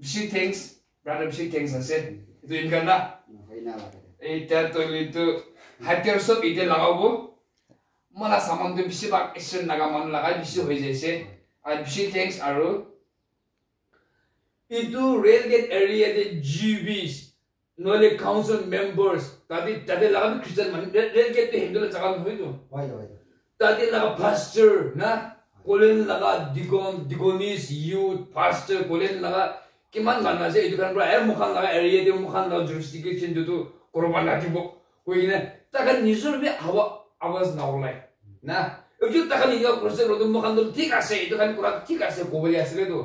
Bishi thanks, brother bishi thanks ase. Itu inkan na. Ita to itu hatir sob ite lagabu. Mala saman tu bishi bak isun nagaman lagai bishi hoi jese. Bishi thanks aru. Itu railgate area de GBs, nole council members. Tadi laga Christian man railgate de Hindu la jaga hoi tu. Tadi laga pastor na. Kolen laga digonis youth pastor kolen laga kiman mana se itu kan bra mukhan laga area de mukhan laga jurisdiction tu korban lagi bo koine takan nizur be awas na ulai na itu takan ini proses rodo mukhan tu ঠিক আছে itu kan kurang ঠিক আছে kobeli asle tu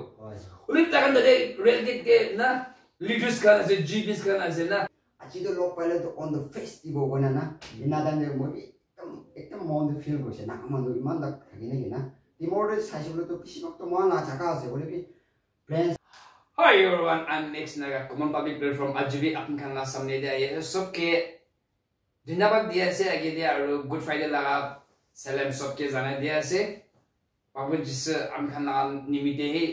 ulit takan tadi railgate ke na leaders kan ase GPs kan ase na aji to lok pale to on the festival kona na inadan de mo ekdam mon de feel goise na amanu iman da thagine na Timor 사실로 또 피시박도 뭐하나 작아서 우리 plans. Hi everyone, I'm Next Naga, common public platform Ajbi अपन खाना सामने दिया ये सबके धन्यवाद दिया से आगे दिया और Good Friday लगा सलाम सबके जाने दिया से पापु जिस हम खाना निमित्ते ही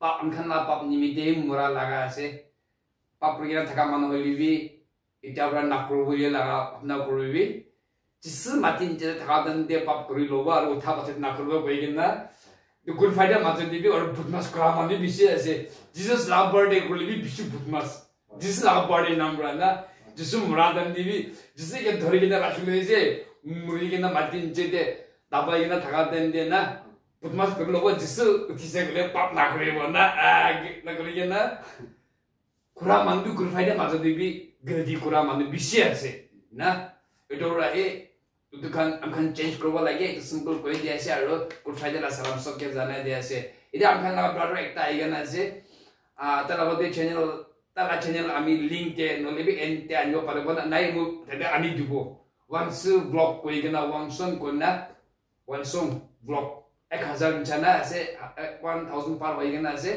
पाप हम खाना पाप निमित्ते ही मुरा लगा से पाप प्रज्ञा थका मन होली भी इटावरा नाकरो होली लगा अपना करो भी जिस मातिन जे थादन दे पाप करी लोबा और उठा बचत ना करबो गइगिना द गुड फ्राइडे मात्र दिबी और भुटमास क्रामानि बिसे असे जीसस लव बर्थडे कोली भी Vishu भुटमास Jesus love birthday number ना जिसु मुरादन दिबी जिसे के धरिगिना राखिले जे मुरिगिना मातिन जे दे दाबाइगिना थागादन दे ना भुटमास करलोबो जिसु उठिसे गले पाप ना करिबो ना ना करिगिना क्रामान्दु गुड फ्राइडे मात्र दिबी गलती क्रामान्दु बिसे असे ना एटोरा ए itu kan amkan change करवा लगे itu simple कोई दिया से आरो Good Friday ला सलाम सबके जाने दिया से इधर amkan ला brother एक ता आएगा ना से तला वो दे channel आमी link के नोले भी end ते आने वाले बना नाइ मु तेरे आनी दुबो once vlog कोई गना one song vlog 1000 चना से 1000 पार होई गना से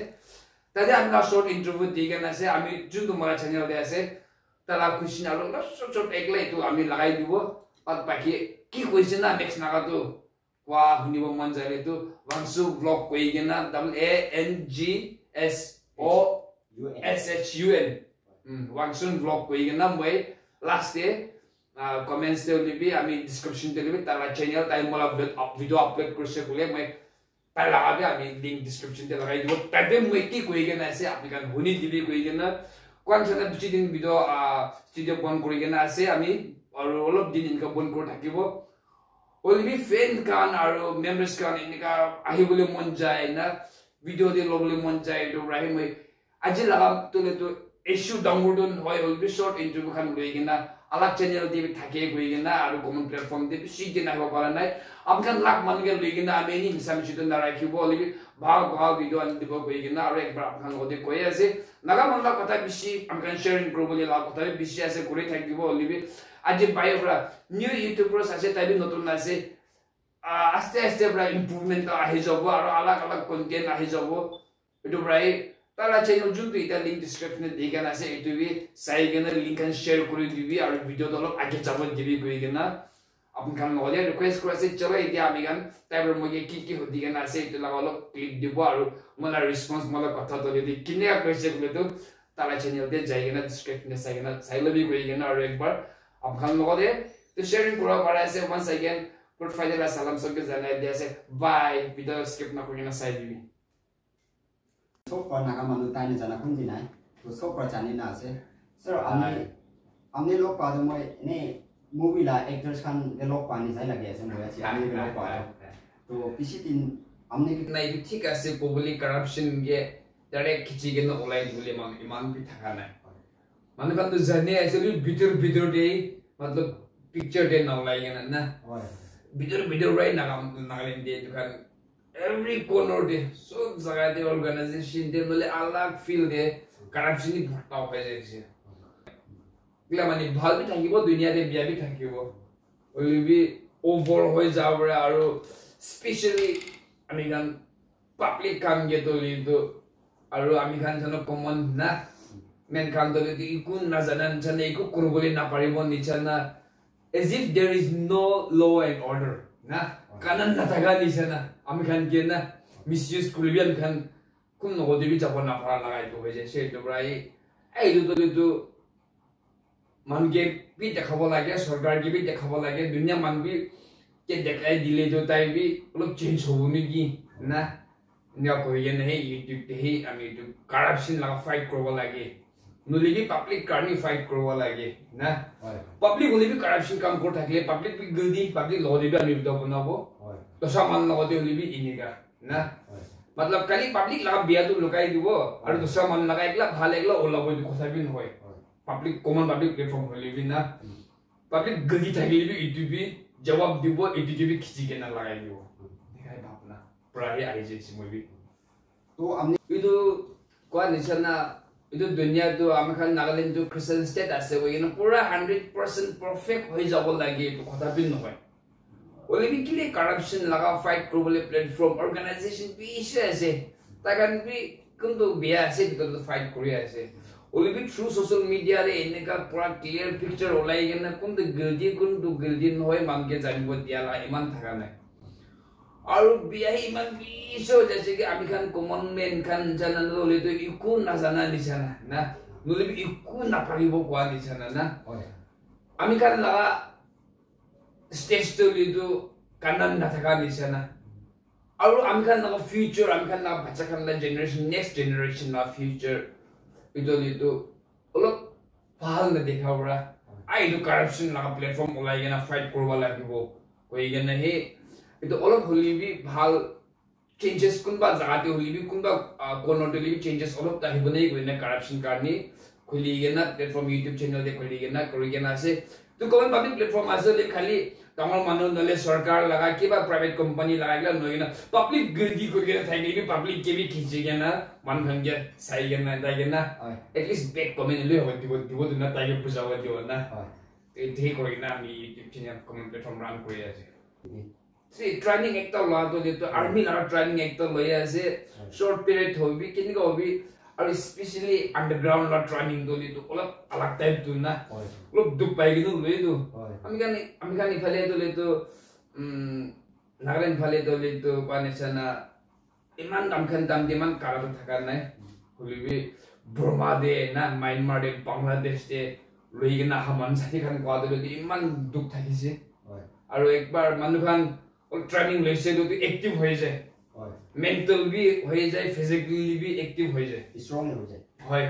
तदे amka short interview दिया ना से आमी जुन तो मरा channel दिया से तला खुशी ना लो short एक ले तो आमी लगाई दुबो At baki ki question na next naga tu wa hunibo manjale tu wangsu vlog koi gena WANGSOUSHUN wangsu vlog koi gena moi last day comments te libi ami description te libi tala channel time mola video upload kurse kule moi pala abi ami link description te lagai dibo tade moi ki koi gena ase apikan huni dibi koi gena kwan chana duchi din video studio bon koi gena ase ami और all of दिन इनका बन कर थाकिबो only fan kan aro members kan इनका आहिबले मन जाय ना video दे लोबले मन जाय तो राहि मै आज लगा तो issue download होय only short interview kan गइगिना अलग चैनल दे थाके गइगिना आरो कमन प्लेटफॉर्म दे सिगे ना हो पारा नाय अब kan लाख मन के गइगिना आमेनी मिसाम छितो ना राखिबो only भाग वीडियो अन दिबो गइगिना आरो एक बार kan होदे कोइ आसे नागा मन ला कथा बिसि am kan sharing ग्लोबली ला कथा बिसि आसे करे थाकिबो only आज बायोग्रा न्यू यूट्यूबर्स आसे ताबि नतुन आसे आस्ते आस्ते ब्रा इम्प्रुवमेन्ट आहि जबो आरो अलग अलग कन्टेन्ट आहि जबो एटु ब्राइ ताला चैनल जुन तो इटा लिंक डिस्क्रिप्सन दिगना से एटु बि साइगना लिंक एन्ड शेयर करि दिबि आरो भिडियो दलक आगे जाबो दिबि गइगना अपन खान नगदे रिक्वेस्ट करसे चलो इति आमिगान ताइबर मगे की होदिगना से एटु लगालो क्लिक दिबो आरो मला रिस्पान्स मला कथा दलि किने क्वेश्चन गले तो ताला चैनल दे जाइगना डिस्क्रिप्सन साइगना साइलबि गइगना आरो एक बार अब खान लगे तो शेयरिंग करा पड़ा ऐसे once again Good Friday ला सलाम सबके जाने दिया से बाय वीडियो स्किप ना करिना साइड भी सब पर नागा मनु ताने जाना कुन दिन है तो सब पर जाने ना से सर हमने लोग पादो में ने मूवी ला एक्टर्स खान के लोग पानी जाए लगे ऐसे मुझे अच्छी हमने लोग पादो तो किसी दिन हमने कितना ये ठीक है से पब्लिक करप्शन के डायरेक्ट खिंची के ना ऑनलाइन बोले मान ईमान भी थका ना माने kan तो जाने ऐसे भी बिटर दे मतलब पिक्चर दे ना लाइए ना बिटर राइट नागालैंड दे तो kan every corner दे सब जगह दे ऑर्गेनाइजेशन दे मतलब अलग फील दे करप्शन ही भरता हो जैसे गला माने ভাল भी থাকিব दुनिया दे बिया भी থাকিব ओली भी ओवर हो जाबरे आरो स्पेशली আমি গান পাবলিক কাম গে তো লিদো आरो আমি গান জনো কমন না men kan dole di ikun na zanan chane iku kurubuli na paribo ni chana as if there is no law and order na kanan na taga ni chana ami kan gen na misuse kulibian kan kum no de bi japon na phara lagai to hoje se to brai ai du man ge bi dekhabo lage sarkar ge bi dekhabo lage dunia man bi ke dekhai dile jo tai bi ulok change hobo ni gi na nya ko yen he youtube te he ami to corruption la fight korbo lage nuli bi public karni fight korbo lage na public uli bi corruption kam kor thakle public bi guldi public law de bi ami do banabo to saman law de uli bi iniga na मतलब कली public लगा बिया तो लुकाई दिबो और दूसरा मन लगा एकला भाल एकला ओला बोय कोसा बिन होय पब्लिक कॉमन पब्लिक प्लेटफॉर्म होले बिन ना पब्लिक गली थागली भी यूट्यूब भी जवाब दिबो यूट्यूब भी खिची के ना लगाई दिबो देखाय बापना प्राय आई जे सिमो भी तो हमने इदो को निसना इदो दुनिया तो आमखान नागालैंड तो क्रिश्चियन स्टेट आसे वो ये पूरा 100% परफेक्ट होय जाबो लागे तो कथा बिन होय ओले भी किले करप्शन लगा फाइट ग्लोबल प्लेटफॉर्म ऑर्गेनाइजेशन भी ऐसे ताकन भी कम तो बिया ऐसे तो फाइट कोरिया ऐसे ओले भी थ्रू सोशल मीडिया रे इने का पूरा क्लियर पिक्चर ओलाई गना कम तो गिल्दी नहोय मान के जानिबो दियाला इमान थाका नै और बिया इमान बिसो जैसे कि आमी खान कॉमन मैन खान जाना ओले तो इकु ना जाना निसाना ना ओले भी इकु ना पारिबो क्वा निसाना ना आमी खान लगा stage to lido kanan na taka ni sana aru amkan na future amkan na bachakan na generation next generation na future ido lido olok pahal na dekhaura ai do corruption na platform olai gena fight korwa lagibo koi gena he ido olok holi bi bhal changes kunba jagate holi bi kunba kono to li changes olok ta hibonai goina corruption karni kholi gena platform youtube channel de kholi gena kori gena se तो कौन public platform आसे ले खाली तंगल मानो नले सरकार लगा के बा प्राइवेट कंपनी लगा के नोइना पब्लिक गिरदी को के थाइने भी पब्लिक के भी खींचे के ना मन भंगे साइ के ना दाइ के ना एटलीस्ट बैक कमेंट ले हो दिबो ना ताइ बुझाव दियो ना ए थे कोइ ना मी यूट्यूब चैनल कमेंट प्लेटफॉर्म रन कोइ आसे से ट्रेनिंग एक्टर ला तो ले तो आर्मी ला ट्रेनिंग एक्टर लय आसे शॉर्ट पीरियड हो भी किन को भी और स्पेशली अंडरग्राउंड ला ट्रेनिंग दो ले तो अलग अलग टाइप तो ना लोग दुख पाएगी तो ले दो अमेरिका निफाले तो ले तो नागालैंड फाले तो ले तो पाने चना इमान दमखन दम दिमान कारा तो थकार नहीं होली भी बर्मा दे ना म्यांमार दे बांग्लादेश दे लोई के ना हमन साथी खान को आदर दे इमान दुख थकी से और एक बार मानुखान और ट्रेनिंग ले से तो एक्टिव हो जाए मेंटल भी हो जाए फिजिकली भी एक्टिव हो जाए स्ट्रांग हो जाए होय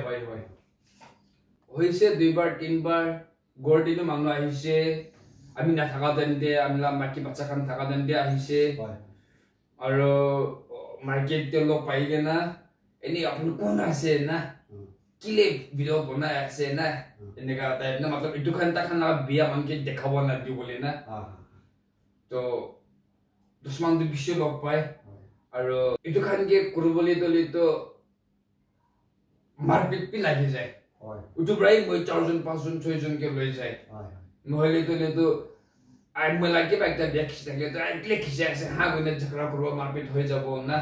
होइसे दुई बार तीन बार गोर्डी में मांगलो आहिसे आमी ना थाका दंदे आमला माकी बच्चा खान थाका दंदे आहिसे और मार्केट ते लोग पाई के ना एनी अपन कोन आसे ना किले वीडियो बना आसे ना एने का टाइप ना मतलब इदु खान ता खान ना बिया मन के देखाबो ना दि बोले ना तो दुश्मन दु बिशे लोग पाए और इदु खान के कुरबले तो मारपीट भी लगी जाए उतो ब्राइ মই 4000 500 600 के লৈ যায় নহলে তো আই মই লাগে একটা ব্যাক থাকলে তো একলে খিসে আছে হা গনে ঝগড়া করব মারপিট হয়ে যাব না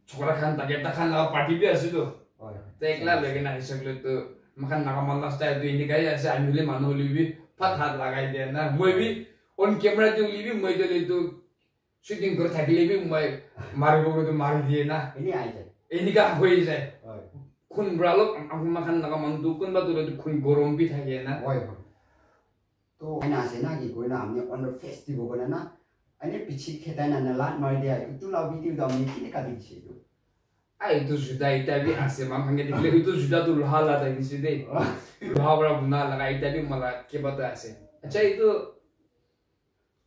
ঝগড়া খান তাকে একটা খান লাগা পার্টি বি আছে তো একলা লাগে না হিসেবে তো মাখান নাগা মাল্লা স্টাইল দুই নিকাই আছে আমি হলে মানু হলি বি ফাট হাত লাগাই দে না মই বি অন ক্যামেরা তে হলি বি মই তো শুটিং করে থাকলে বি মই মারবো তো মার দিয়ে না এনি আই যায় এনিকা হয়ে যায় খুন ব্রালক মাখান নাগা মানদু কোন বা তো খুন গরম বি থাকে না तो आइना से ना कि कोइना हमने ऑन द फेस्टिवल को ना आइने पिछि खेताना ना लाट नय दे तु ला भिडियो द हमने किने का दिछि तो ai तो जुदा इता भी आसे मा भांगे देखले तो जुदा तो लोहा ला था किसी दे लोहा बड़ा बुना लगा इता भी मला के बता आसे अच्छा ये तो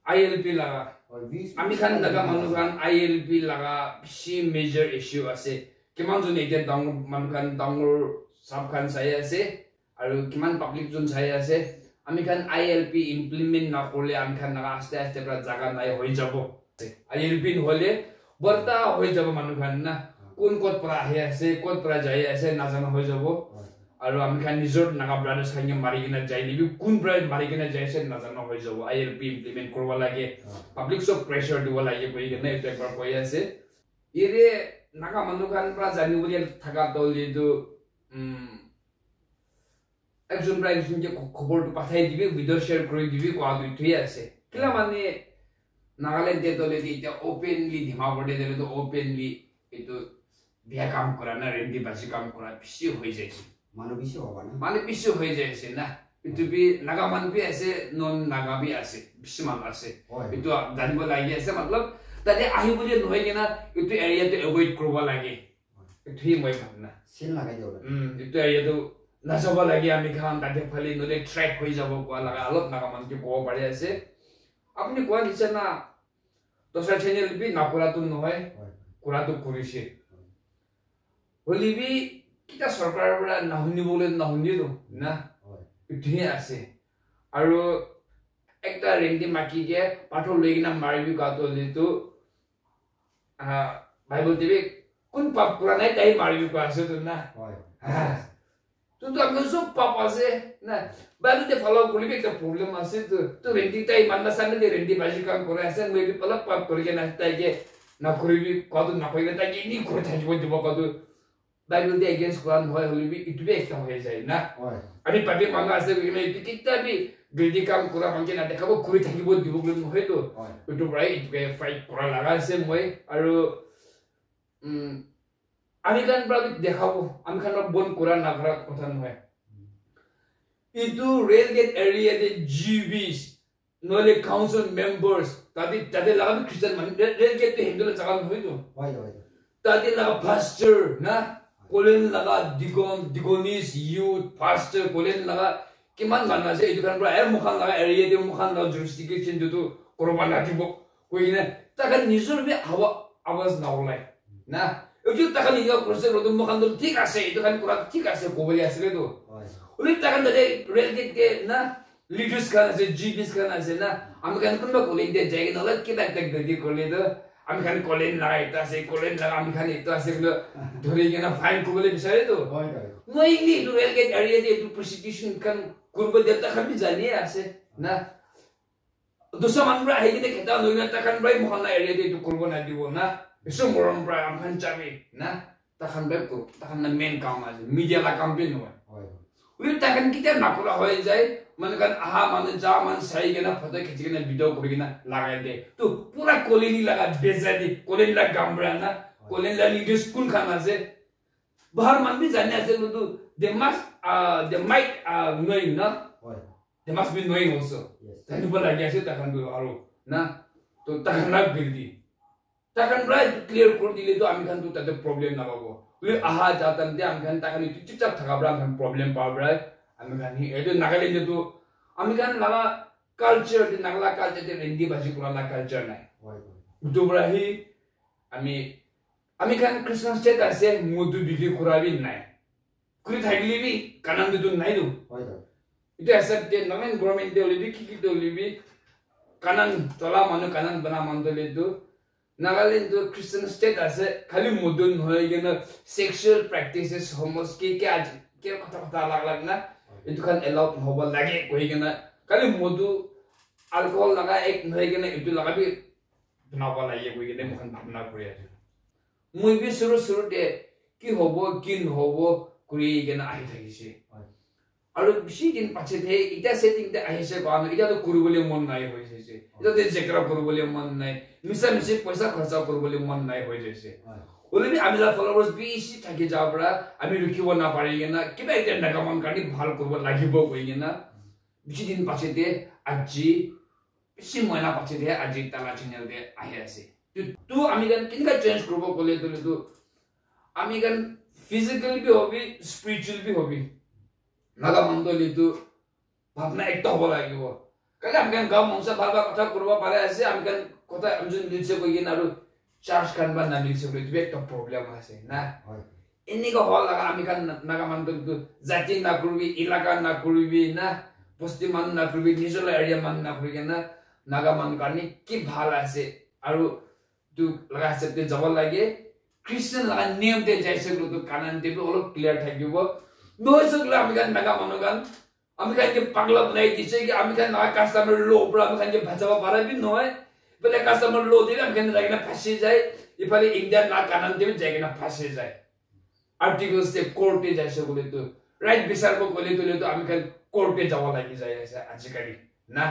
ILP लगा और 20 आमी खान लगा मानुखान ILP लगा सी मेजर इश्यू आसे किमान जो नेके दांग मानुखान दांगर सब खान साय आसे और किमान पब्लिक जोन साय आसे आमी खान ILP इम्प्लिमेंट ना करले आमी खान ना आस्ते आस्ते पूरा जगह नाय होई जाबो ILP होले बर्ता होई जाबो मानुखान ना कोन कोत परा हे आसे कोत परा जाय आसे ना जाना होई जाबो और आमी खान निजर नागा ब्रादार्स खान मारि गना जायली बि कोन ब्राद मारि गना जायसे ना जाना होई जाबो ILP इम्प्लिमेंट करवा लागे पब्लिक सब प्रेशर दिवा लागे कोइ गना एक बार कोइ आसे इरे नागा मानुखान परा जानि बोले थाका दलि तो একজন প্রায় একজনকে খবরটা পাঠাই দিবি ভিডিও শেয়ার করে দিবি কোয়া দুইটাই আছে কিলা মানে নাগাল্যান্ডে দলে এটা ওপেনলি ধিমা পড়ে দিলে তো ওপেনলি এটো বিয়া কাম কৰা না ৰেন্দি বাজি কাম কৰা পিছি হৈ যাইছে মানুহ বেছি হবা না মানে পিছি হৈ যাইছে না ইটো বি নাগা মান বি আছে নন নাগা বি আছে পিছি মান আছে ইটো জানিব লাগি আছে মতলব তাতে আহি বুলি নহয় কিনা ইটো এৰিয়াটো এভয়েড কৰিব লাগে ইটো হি মই ভাবনা সিল লাগাই দিও ইটো এৰিয়াটো নাযাব লাগে আমি খান তাতে ফালি নলে ট্ৰেক হৈ যাব কোৱা লাগা অলপ নাগা মান কি ক'ব পাৰি আছে আপুনি কোৱা নিচিনা দসৰা চ্যানেল বি না কৰাটো নহয় কৰাটো কৰিছে হলিবি কিটা সৰকাৰেৰ পৰা নাহুনিবলে নাহুনিলো না ইটোহে আছে আৰু একটা ৰেন্দি মাকিকে পাঠৰ লৈ কিনা মাৰিবি গাটো লিটো বাইবেল দিবি কোন পাপ কৰা নাই তাই মাৰিবি কোৱা আছে তো না তো আমি সব পাপ আছে না বাইবেল দে ফলো কৰিবি একটা প্ৰবলেম আছে তো ৰেন্দি তাই মাননা সামনে দে ৰেন্দি বাজি কাম কৰে আছে মই বি পলক পাপ কৰি কিনা তাইকে না কৰিবি কত না কৰিলে তাইকে নি কৰি থাকিব দিব কত বাইবেল দে against Quran হয় হলিবি ইটোবে একটা হয়ে যায় না আমি পাবি মানা আছে কিনা ইটো কিটা বি গিল্ডি কাম কৰা মানকে না দেখাব কৰি থাকিব দিব বুলি নহয় তো ইটো প্ৰায় ইটোকে ফাইট কৰা লাগা আছে মই আৰু আমি কান প্ৰায় দেখাব আমি কান বন কৰা না কৰা কথা নহয় ইটো ৰেল গেট এৰিয়া দে জিবিস নলে কাউন্সিল মেম্বার্স তাদের লাগা খ্রিস্টান মানে রেল গেট তে হিন্দুলে জায়গা নহয় তো তাদের লাগা পাস্টার না কোলেন লাগা দিগনিস ইউথ পাস্টার কোলেন লাগা কিমান মান আছে এটো কান প্রায় মুখান লাগা এরিয়া দে মুখান লাগা জুরিসডিকশন দুটো করবা লাগিব কইনা তাকা নিজর বি আওয়াজ না ওলাই না এটো তাকা নিজা করছে রদম মুখান তো ঠিক আছে এটো কান পুরা ঠিক আছে কবলি আছে তো ওলি তাকা দে রেল গেট কে না লিডার্স কান আছে জিবিস কান আছে না আমি কান কোন কোলেন দে জায়গা নলা কি ব্যাক গদি করলে তো আমি খান কোলেন লাগাই তা আছে কোলেন লাগা আমি খান এটা আছে গুলো ধরে গেনা ফাইন করলে বিচারে তো মই নি টু রেল গেট এরিয়া দে টু প্রসিকিউশন কান করব দেতা খান বি জানি আছে না দুসা মানরা হেগিনে খেতা নইনা তা খান বাই মহল্লা এরিয়া দে টু করব না দিব না এসো মরম প্রায় আমি খান চাবি না তা খান বাই কো তা খান না মেন কাম আছে মিডিয়া লা কাম বি নয় উনি তা খান কিটা না করা হয়ে যায় মানে কান আহা মানে যা মান সাই গেনা ফটো খিচি গেনা ভিডিও করে গেনা লাগাই দে তো পুরা কোলেনি লাগা বেজা দি কোলেন লা গামবরা না কোলেন লা লিডার্স কোন খান আছে বাহার মান বি জানি আছে তো দে মাইট নোইং না they must be knowing also তাই বলা গেছে তখন আরো না তো তখন না বিলদি তখন রাই ক্লিয়ার করে দিলে তো আমি খান তো তাতে প্রবলেম না পাবো ওই আহা যাতাম দে আমি খান তখন চুপচাপ থাকাবরা আমি প্রবলেম পাবরা আমি খান এটো নাগাল্যান্ডে তো আমি খান লাগা কালচার দে নাগলা কালচার দে রেন্দি বাজি করা লা কালচার নাই দুবরাহি আমি খান ক্রিসমাস ডে আছে মধু বিক্রি করাবি নাই কুরি থাকলি বি কানান দে তো নাই দো এটা অ্যাকসেপ্ট দে নমেন গভর্নমেন্ট দে লিবি কি দে লিবি কানান তোলা মানু কানান বনা মান দে তো নাগাল্যান্ড তো ক্রিশ্চিয়ান স্টেট আছে খালি মধু নহয় গেনা সেক্সুয়াল প্র্যাকটিসেস হোমোস কে আজ কে কথা লাগ না itu kan allowed hobal lagi koi gena kali modu alcohol laga ek noi gena itu laga bi bnawa lagi koi gena mukhan bhabna kori ase moi bi suru de ki hobo kin hobo kuri gena ahi thakise aru bishi din pache the ita setting de ahi se ba ita to kuribole mon nai hoise se ita de jekra kuribole mon nai misa paisa kharcha kuribole mon nai hoise se ওলিবি আমিলা followers বেশি থাকে যাবরা আমি রুকিব না পারি না কিবা একটা নাগামান কাটি ভাল করব লাগিব কই না বেশি দিন পাছেতে আজি বেশি ময়না পাছেতে আজি তালা চ্যানেল দে আহি আছে তো আমি গান কিনকা চেঞ্জ করব কলে তো আমি গান ফিজিক্যাল বি হবি স্পিরিচুয়াল বি হবি নাগামান দলি তো ভাবনা একটা হব লাগিব কালে আমি গান গাও মংসা ভালবা কথা করব পারে আছে আমি গান কথা আমজন দিছে কই না আর charge kan ba namin sobre tu একটা প্রবলেম আছে না এনিগো হল লাগা আমি কান নাগামান তো জাতি না করবি এলাকা না করবি না বস্তি মান না করবি নিজল এরিয়া মান না করবি না নাগামান কানি কি ভাল আছে আৰু তু লাগা আছে তে যাব লাগে খ্রিস্টান লাগা নিয়ম তে যাইছে তো কানান তে অলপ ক্লিয়ার থাকিব নহয় সকলে আমি কান নাগামান গান আমি কান কে পাগলা বনাই দিছে কি আমি কান না কাস্টমার লো বড় আমি কান কে ভাজাবা পারাবি নহয় বলে কাস্টমার লো দিলে আমি কেন জায়গা ফাঁসে যায় ইফালে ইন্ডিয়ান না কানান দেবে জায়গা ফাঁসে যায় আর্টিকেল সে কোর্টে যায় সেগুলো তো রাইট বিচার বলে তুলে তো আমি কেন কোর্টে যাওয়া লাগি যায় আজিকালি না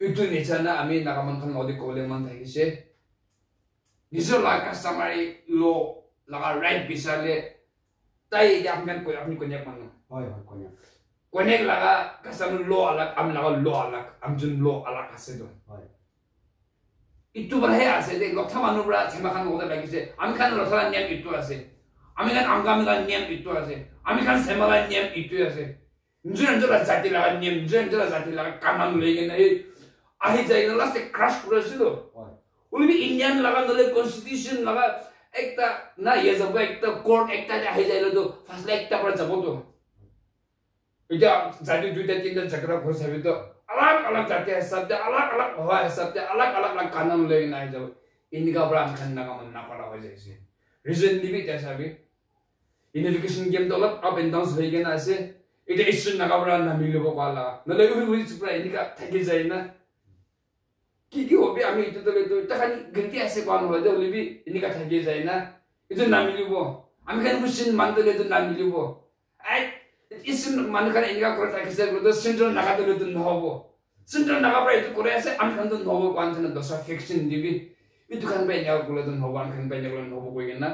ইটো নিচা না আমি নাগামান খান নদী কলে মান থাকিছে নিজের লা কাস্টমারি লো laga right bisale tai ya amkan ko apni konyak manu hoi konyak konyak laga kasam lo alak am laga lo alak am jun lo alak ase do hoi itu berhe ase de lokta manu bra semakan oda lagi se am kan lo sala niam itu ase am kan am kan niam itu ase am kan semala niam itu ase njun njura jati laga niam njun njura jati laga kaman legi na ahi jai last crash kura se do hoi ulibi indian laga nole constitution laga ekta na yezabo ekta court ekta ahi jai lo do first like ekta par jabo do ida jati duita tinta jakra khos habi to अलग-अलग जाति हिसाब से अलग-अलग हवा हिसाब से अलग-अलग कानून लेकिन आई जब इनका ब्रांड खन्ना का मनना पड़ा हो जैसे रीजन भी ऐसा भी इनोवेशन गेम तो अलग अप एंड डाउन्स लेकिन ऐसे इधर इश्यू ना का ब्रांड ना मिलो को वाला न ले भी सुपर इनका थकी जाए ना कि हो भी हमें इधर तो तक गलती ऐसे कौन हो जाए उन्हें भी इनका थकी जाए ना इधर ना मिलो वो हमें कहने कुछ मान तो ले तो ना मिलो वो इस मन का इनका कोई ताकि से तो सेंट्रल नगा तो ले तो ना हो सेंट्रल नगा पर इधर कोई ऐसे हम kan तो ना हो कौन से ना दोसा फिक्शन दिवी itu kan banyak kalau tuh nawan kan banyak kalau nawa kau ingin na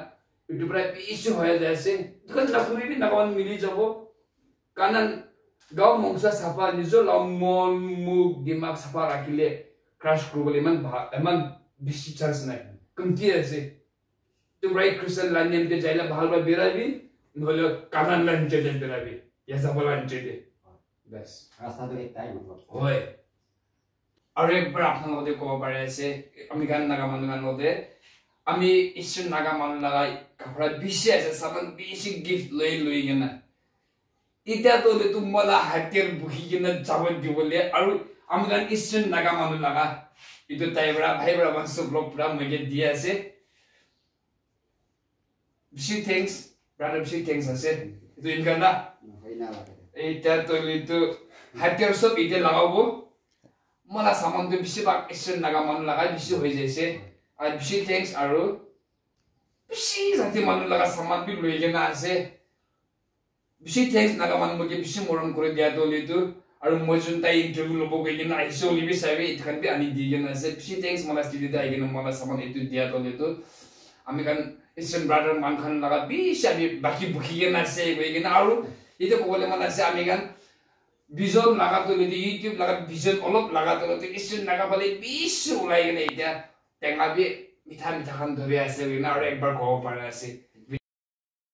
itu berarti isu hoya jasa itu kan laku ini nakawan milih jabo kanan gaw mongsa sapa nizo lamon mug dimak sapa rakile crash global eman bisi chance na kumti jasa itu right Christian lanyam ke jaila bahal ba berabi nolo kanan lan jadi berabi ya sapa lan jadi bas rasa tu ekta मतलब hoy अरे बड़ा अपना होते को बड़े ऐसे American Naga मानुगान होते अमी ईस्टर्न नागा मानु लगाई कपड़ा बीसी ऐसे सामान बीसी गिफ्ट ले गए ना इतना तो ले तुम मला हथियार बुकी के ना जावन दिवले और अमेरिकन ईस्टर्न नागा मानु लगा इतो ताइबरा भाई बड़ा वंश ब्लॉक बड़ा मुझे दिया ऐसे BC thanks brother BC thanks ऐसे इतो इनका ना इतना तो ले तो हथियार सब इधर लगाओ वो मला सामान तो बिसी बाग इस्टर्न नागा मानु लगा बिसी हो जैसे और बिसी थैंक्स आरो बिसी जाति मानु लगा सामान भी लोगे ना ऐसे बिसी थैंक्स नागा मानु मुझे बिसी मोरम करे दिया तो ले तो और मुझे ताई इंटरव्यू लोगों को ये ना ऐसे ओली भी साइबे इतने भी आनी दिए ना ऐसे बिसी थैंक्स मला स्टूडियो दा आएगा ना मला सामान इतने दिया तो ले तो अमेरिकन इस्टर्न ब्रदर मान खान लगा बिसी अभी बाकी बुकी के ना ऐसे ये ना और ये तो कोले मला ऐसे American vision laga to le YouTube laga vision olop laga to le isun naga bale bisu ulai ne ida tenga bi mitha kan dhori ase na aur ekbar ko pare ase